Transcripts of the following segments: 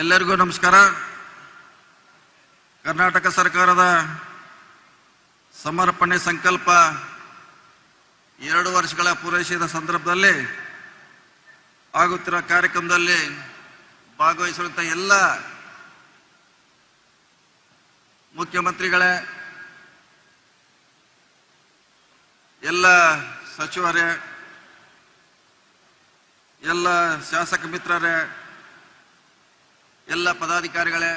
ಎಲ್ಲರಿಗೂ ನಮಸ್ಕಾರ. ಕರ್ನಾಟಕ ಸರ್ಕಾರದ ಸಮರ್ಪಣೆ ಸಂಕಲ್ಪ 2 ವರ್ಷಗಳ ಪೂರೈಸಿದ ಸಂದರ್ಭದಲ್ಲಿ ಆಗುತ್ತಿರುವ ಕಾರ್ಯಕ್ರಮದಲ್ಲಿ ಭಾಗವಹಿಸುವಂತ ಎಲ್ಲ ಮುಖ್ಯಮಂತ್ರಿಗಳೇ, ಎಲ್ಲ ಸಚಿವರೇ, ಎಲ್ಲ ಶಾಸಕ ಮಿತ್ರರೇ, ಎಲ್ಲ ಪದಾಧಿಕಾರಿಗಳೇ,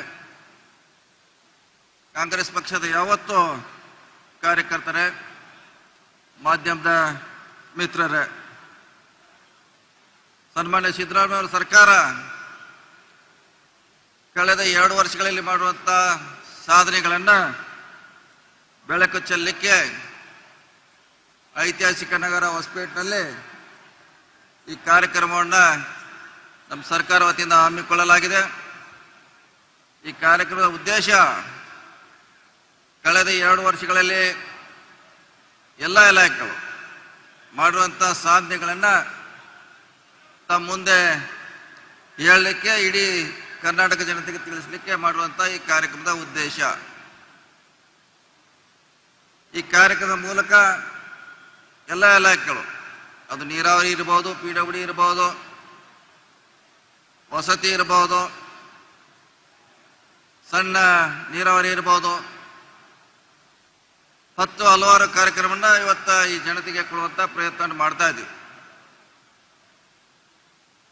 ಕಾಂಗ್ರೆಸ್ ಪಕ್ಷದ ಯಾವತ್ತೂ ಕಾರ್ಯಕರ್ತರೇ, ಮಾಧ್ಯಮದ ಮಿತ್ರರೇ, ಸನ್ಮಾನ್ಯ ಸಿದ್ದರಾಮಯ್ಯ ಸರ್ಕಾರ ಕಳೆದ 2 ವರ್ಷಗಳಲ್ಲಿ ಮಾಡುವಂತ ಸಾಧನೆಗಳನ್ನು ಬೆಳಕು ಚೆಲ್ಲಲಿಕ್ಕೆ ಐತಿಹಾಸಿಕ ನಗರ ಹೊಸಪೇಟೆನಲ್ಲಿ ಈ ಕಾರ್ಯಕ್ರಮವನ್ನು ನಮ್ಮ ಸರ್ಕಾರ ವತಿಯಿಂದ ಹಮ್ಮಿಕೊಳ್ಳಲಾಗಿದೆ. ಈ ಕಾರ್ಯಕ್ರಮದ ಉದ್ದೇಶ ಕಳೆದ 2 ವರ್ಷಗಳಲ್ಲಿ ಎಲ್ಲ ಇಲಾಖೆಗಳು ಮಾಡುವಂಥ ಸಾಧನೆಗಳನ್ನು ತಮ್ಮ ಮುಂದೆ ಹೇಳಲಿಕ್ಕೆ, ಇಡೀ ಕರ್ನಾಟಕ ಜನತೆಗೆ ತಿಳಿಸಲಿಕ್ಕೆ ಮಾಡುವಂಥ ಈ ಕಾರ್ಯಕ್ರಮದ ಉದ್ದೇಶ. ಈ ಕಾರ್ಯಕ್ರಮದ ಮೂಲಕ ಎಲ್ಲ ಇಲಾಖೆಗಳು, ಅದು ನೀರಾವರಿ ಇರಬಹುದು, PWD ಇರಬಹುದು, ವಸತಿ ಇರಬಹುದು, ಸಣ್ಣ ನೀರಾವರಿ ಇರಬಹುದು, ಹಲವಾರು ಕಾರ್ಯಕ್ರಮವನ್ನು ಇವತ್ತು ಈ ಜನತೆಗೆ ಕೊಡುವಂತ ಪ್ರಯತ್ನ ಮಾಡ್ತಾ ಇದ್ದೀವಿ.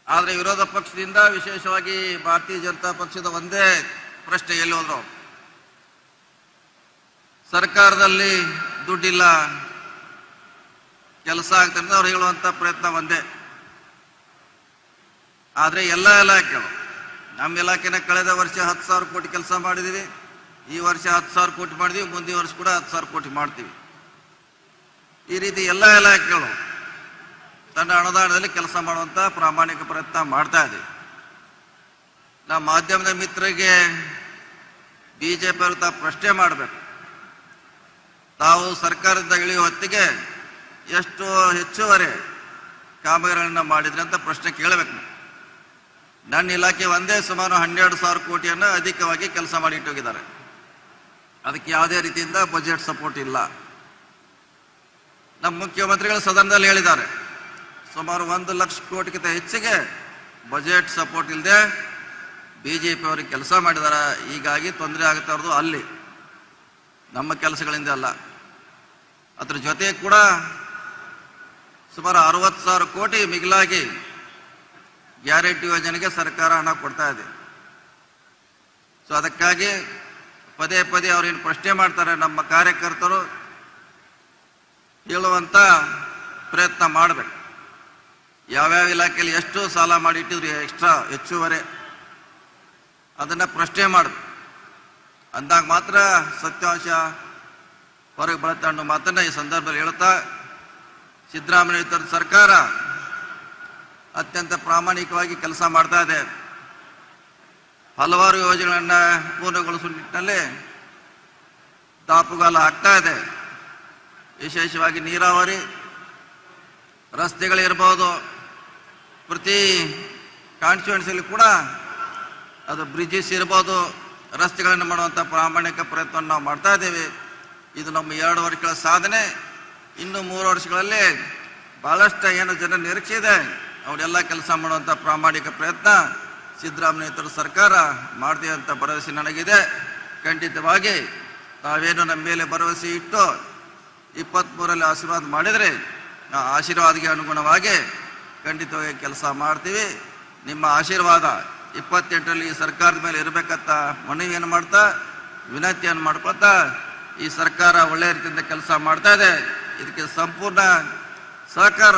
ಆದರೆ ವಿರೋಧ ಪಕ್ಷದಿಂದ, ವಿಶೇಷವಾಗಿ ಭಾರತೀಯ ಜನತಾ ಪಕ್ಷದ ಒಂದೇ ಪ್ರಶ್ನೆ, ಎಲ್ಲಿ ಹೋದ್ರು ಸರ್ಕಾರದಲ್ಲಿ ದುಡ್ಡಿಲ್ಲ, ಕೆಲಸ ಆಗ್ತದೆ ಅವ್ರು ಹೇಳುವಂತ ಪ್ರಯತ್ನ ಒಂದೇ. ಆದರೆ ಎಲ್ಲ ಇಲಾಖೆಗಳು, ನಮ್ಮ ಇಲಾಖೆನ ಕಳೆದ ವರ್ಷ 10,000 ಕೋಟಿ ಕೆಲಸ ಮಾಡಿದೀವಿ, ಈ ವರ್ಷ 10,000 ಕೋಟಿ ಮಾಡಿದೀವಿ, ಮುಂದಿನ ವರ್ಷ ಕೂಡ 10,000 ಕೋಟಿ ಮಾಡ್ತೀವಿ. ಈ ರೀತಿ ಎಲ್ಲ ಇಲಾಖೆಗಳು ತನ್ನ ಅನುದಾನದಲ್ಲಿ ಕೆಲಸ ಮಾಡುವಂತ ಪ್ರಾಮಾಣಿಕ ಪ್ರಯತ್ನ ಮಾಡ್ತಾ ಇದ್ದೀವಿ. ನಮ್ಮ ಮಾಧ್ಯಮದ ಮಿತ್ರರಿಗೆ ಬಿಜೆಪಿ ಅವರು ತಾವು ಪ್ರಶ್ನೆ ಮಾಡಬೇಕು, ತಾವು ಸರ್ಕಾರದಿಂದ ಇಳಿಯುವ ಹೊತ್ತಿಗೆ ಎಷ್ಟು ಹೆಚ್ಚುವರಿ ಕಾಮಗಾರಿಗಳನ್ನು ಮಾಡಿದ್ರೆ ಅಂತ ಪ್ರಶ್ನೆ ಕೇಳಬೇಕು. ನನ್ನ ಇಲಾಖೆ ಒಂದೇ ಸುಮಾರು 12,000 ಕೋಟಿಯನ್ನು ಅಧಿಕವಾಗಿ ಕೆಲಸ ಮಾಡಿ ಇಟ್ಟೋಗಿದ್ದಾರೆ. ಅದಕ್ಕೆ ಯಾವುದೇ ರೀತಿಯಿಂದ ಬಜೆಟ್ ಸಪೋರ್ಟ್ ಇಲ್ಲ. ನಮ್ಮ ಮುಖ್ಯಮಂತ್ರಿಗಳು ಸದನದಲ್ಲಿ ಹೇಳಿದ್ದಾರೆ, ಸುಮಾರು 1 ಲಕ್ಷ ಕೋಟಿಗಿಂತ ಹೆಚ್ಚಿಗೆ ಬಜೆಟ್ ಸಪೋರ್ಟ್ ಇಲ್ಲದೆ ಬಿಜೆಪಿ ಅವರಿಗೆ ಕೆಲಸ ಮಾಡಿದ್ದಾರೆ, ಹೀಗಾಗಿ ತೊಂದರೆ ಆಗುತ್ತೆ ಅವ್ರದ್ದು ಅಲ್ಲಿ, ನಮ್ಮ ಕೆಲಸಗಳಿಂದ ಅಲ್ಲ. ಅದ್ರ ಜೊತೆ ಕೂಡ ಸುಮಾರು 60,000 ಕೋಟಿ ಮಿಗಿಲಾಗಿ ಗ್ಯಾರಂಟಿ ಯೋಜನೆಗೆ ಸರ್ಕಾರ ಹಣ ಕೊಡ್ತಾ ಇದೆ. ಸೊ ಅದಕ್ಕಾಗಿ ಪದೇ ಪದೇ ಅವ್ರೇನು ಪ್ರಶ್ನೆ ಮಾಡ್ತಾರೆ, ನಮ್ಮ ಕಾರ್ಯಕರ್ತರು ಹೇಳುವಂತ ಪ್ರಯತ್ನ ಮಾಡಬೇಕು. ಯಾವ್ಯಾವ ಇಲಾಖೆಯಲ್ಲಿ ಎಷ್ಟು ಸಾಲ ಮಾಡಿ ಇಟ್ಟಿದ್ರು ಎಕ್ಸ್ಟ್ರಾ ಹೆಚ್ಚುವರೆ, ಅದನ್ನ ಪ್ರಶ್ನೆ ಮಾಡಬೇಕು. ಅಂದಾಗ ಮಾತ್ರ ಸತ್ಯಾಂಶ ಹೊರಗೆ ಬರುತ್ತೆ ಅನ್ನೋ ಮಾತನ್ನ ಈ ಸಂದರ್ಭದಲ್ಲಿ ಹೇಳ್ತಾ, ಸಿದ್ದರಾಮಯ್ಯ ಸರ್ಕಾರ ಅತ್ಯಂತ ಪ್ರಾಮಾಣಿಕವಾಗಿ ಕೆಲಸ ಮಾಡ್ತಾ ಇದೆ. ಹಲವಾರು ಯೋಜನೆಗಳನ್ನ ಪೂರ್ಣಗೊಳಿಸುವ ನಿಟ್ಟಿನಲ್ಲಿ ದಾಪುಗಾಲ ಆಗ್ತಾ ಇದೆ. ವಿಶೇಷವಾಗಿ ನೀರಾವರಿ, ರಸ್ತೆಗಳಿರ್ಬೋದು, ಪ್ರತಿ ಕಾನ್ಸ್ಟಿಟ್ಯೂನ್ಸಿಯಲ್ಲಿ ಕೂಡ ಅದು ಬ್ರಿಡ್ಜಸ್ ಇರ್ಬೋದು, ರಸ್ತೆಗಳನ್ನು ಮಾಡುವಂಥ ಪ್ರಾಮಾಣಿಕ ಪ್ರಯತ್ನವನ್ನು ನಾವು ಮಾಡ್ತಾ ಇದ್ದೇವೆ. ಇದು ನಮ್ಮ 2 ವರ್ಷಗಳ ಸಾಧನೆ. ಇನ್ನು 3 ವರ್ಷಗಳಲ್ಲಿ ಬಹಳಷ್ಟು ಏನು ಜನ ನಿರೀಕ್ಷೆ ಇದೆ, ಅವರೆಲ್ಲ ಕೆಲಸ ಮಾಡುವಂಥ ಪ್ರಾಮಾಣಿಕ ಪ್ರಯತ್ನ ಸಿದ್ದರಾಮಯ್ಯ ಸರ್ಕಾರ ಮಾಡ್ತೀವಿ ಅಂತ ಭರವಸೆ ನನಗಿದೆ. ಖಂಡಿತವಾಗಿ ತಾವೇನು ನಮ್ಮ ಮೇಲೆ ಭರವಸೆ ಇಟ್ಟು 23ರಲ್ಲಿ ಆಶೀರ್ವಾದ ಮಾಡಿದರೆ, ಆ ಆಶೀರ್ವಾದಕ್ಕೆ ಅನುಗುಣವಾಗಿ ಖಂಡಿತವಾಗಿ ಕೆಲಸ ಮಾಡ್ತೀವಿ. ನಿಮ್ಮ ಆಶೀರ್ವಾದ 28ರಲ್ಲಿ ಈ ಸರ್ಕಾರದ ಮೇಲೆ ಇರಬೇಕಂತ ಮನವಿಯನ್ನು ಮಾಡ್ತಾ, ವಿನಂತಿಯನ್ನು ಮಾಡ್ಕೊಳ್ತಾ, ಈ ಸರ್ಕಾರ ಒಳ್ಳೆಯ ರೀತಿಯಿಂದ ಕೆಲಸ ಮಾಡ್ತಾ ಇದೆ. ಇದಕ್ಕೆ ಸಂಪೂರ್ಣ ಸಹಕಾರ